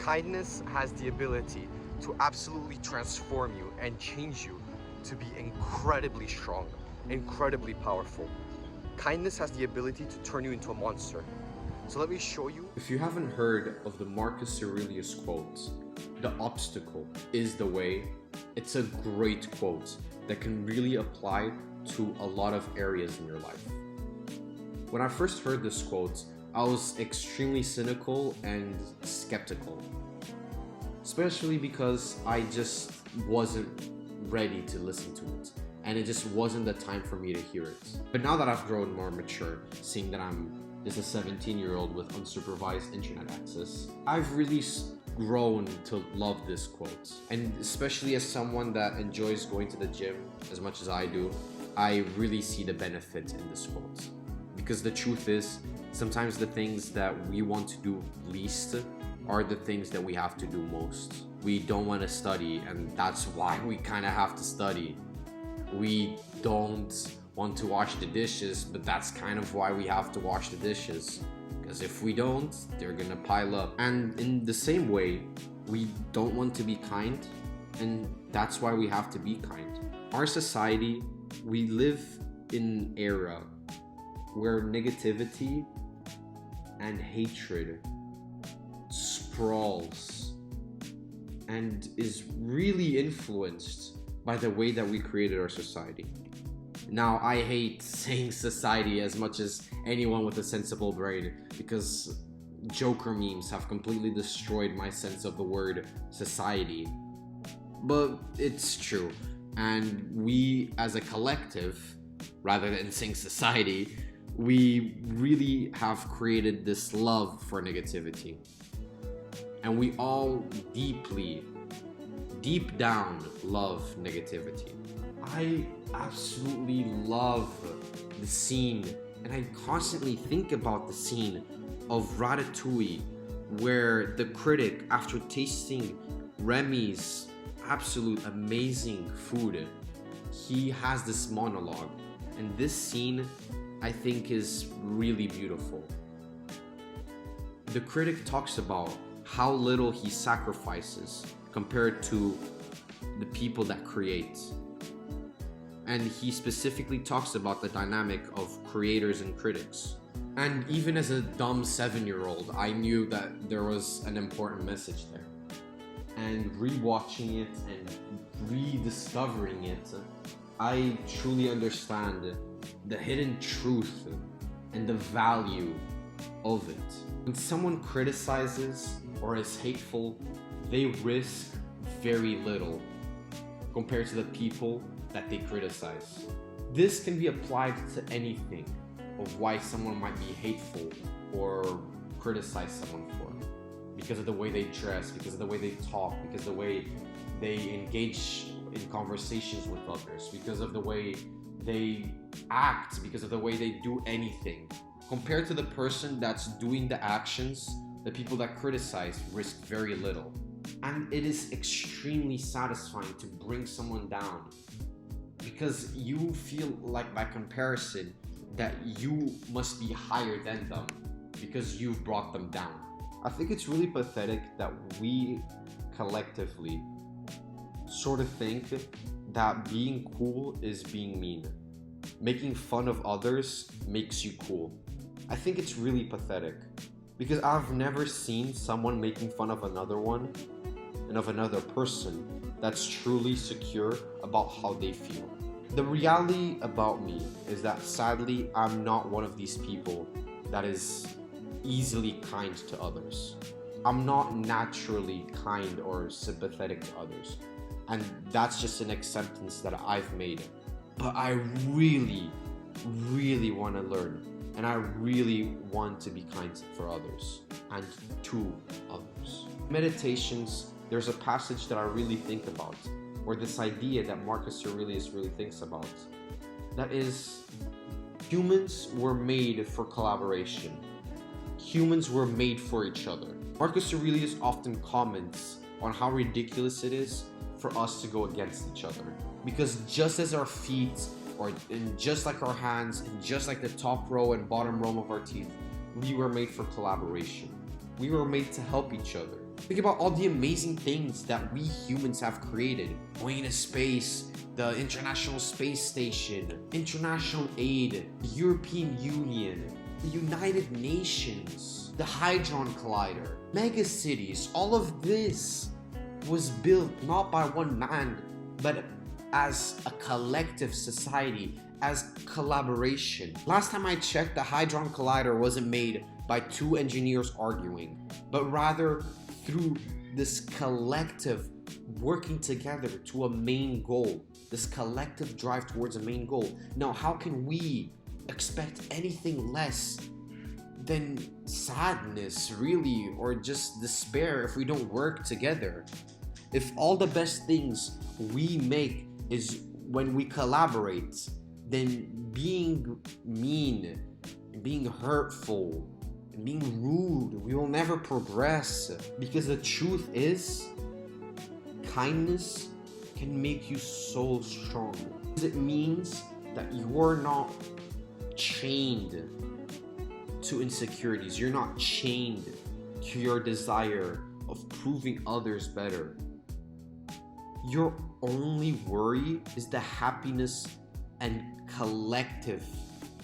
Kindness has the ability to absolutely transform you and change you to be incredibly strong, incredibly powerful. Kindness has the ability to turn you into a monster. So let me show you. If you haven't heard of the Marcus Aurelius quote, "The obstacle is the way," it's a great quote that can really apply to a lot of areas in your life. When I first heard this quote, I was extremely cynical and skeptical, especially because I just wasn't ready to listen to it, and it just wasn't the time for me to hear it. But now that I've grown more mature, seeing that I'm just a 17-year-old with unsupervised internet access, I've really grown to love this quote. And especially as someone that enjoys going to the gym as much as I do, I really see the benefit in this quote. Because the truth is, sometimes the things that we want to do least are the things that we have to do most. We don't want to study, and that's why we kind of have to study. We don't want to wash the dishes, but that's kind of why we have to wash the dishes. Because if we don't, they're gonna pile up. And in the same way, we don't want to be kind, and that's why we have to be kind. Our society, we live in an era where negativity and hatred sprawls and is really influenced by the way that we created our society. Now, I hate saying society as much as anyone with a sensible brain, because Joker memes have completely destroyed my sense of the word society. But it's true, and we as a collective, rather than saying society, we really have created this love for negativity. And we all deep down love negativity. I absolutely love the scene, and I constantly think about the scene of Ratatouille, where the critic, after tasting Remy's absolute amazing food, he has this monologue. And this scene, I think, is really beautiful. The critic talks about how little he sacrifices compared to the people that create. And he specifically talks about the dynamic of creators and critics. And even as a dumb 7-year-old, I knew that there was an important message there. And rewatching it and rediscovering it, I truly understand the hidden truth and the value of it. When someone criticizes or is hateful, they risk very little compared to the people that they criticize. This can be applied to anything of why someone might be hateful or criticize someone for. Because of the way they dress, because of the way they talk, because of the way they engage in conversations with others, because of the way they act, because of the way they do anything. Compared to the person that's doing the actions, the people that criticize risk very little. And it is extremely satisfying to bring someone down, because you feel like, by comparison, that you must be higher than them because you've brought them down. I think it's really pathetic that we collectively sort of think that being cool is being mean. Making fun of others makes you cool. I think it's really pathetic, because I've never seen someone making fun of another one and of another person that's truly secure about how they feel. The reality about me is that, sadly, I'm not one of these people that is easily kind to others. I'm not naturally kind or sympathetic to others, and that's just an acceptance that I've made. But I really want to learn, and I really want to be kind for others and to others. Meditations, there's a passage that I really think about, or this idea that Marcus Aurelius really thinks about. That is, humans were made for collaboration. Humans were made for each other. Marcus Aurelius often comments on how ridiculous it is for us to go against each other. Because just as our feet, and just like our hands, and just like the top row and bottom row of our teeth, we were made for collaboration. We were made to help each other. Think about all the amazing things that we humans have created. Going into space, the International Space Station, international aid, the European Union, the United Nations, the Hadron Collider, mega cities. All of this was built not by one man, but as a collective society, as collaboration. Last time I checked, the Hadron Collider wasn't made by two engineers arguing, but rather through this collective working together to a main goal, this collective drive towards a main goal. Now, how can we expect anything less than sadness, really, or just despair if we don't work together? If all the best things we make is when we collaborate, then being mean, being hurtful, and being rude, we will never progress. Because the truth is, kindness can make you so strong. It means that you're not chained to insecurities. You're not chained to your desire of proving others better. Your only worry is the happiness and collective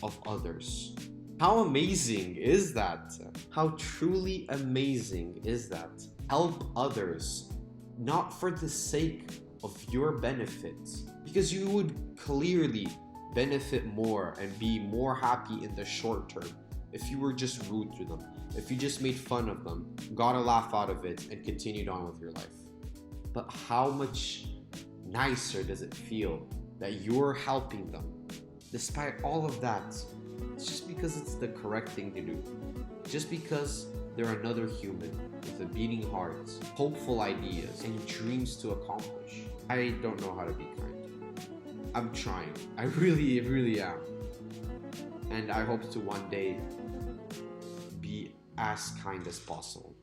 of others. How amazing is that? How truly amazing is that? Help others, not for the sake of your benefits, because you would clearly benefit more and be more happy in the short term if you were just rude to them, if you just made fun of them, got a laugh out of it, and continued on with your life. But how much nicer does it feel that you're helping them despite all of that? It's just because it's the correct thing to do. Just because they're another human with a beating heart, hopeful ideas, and dreams to accomplish. I don't know how to be kind. I'm trying. I really am. And I hope to one day be as kind as possible.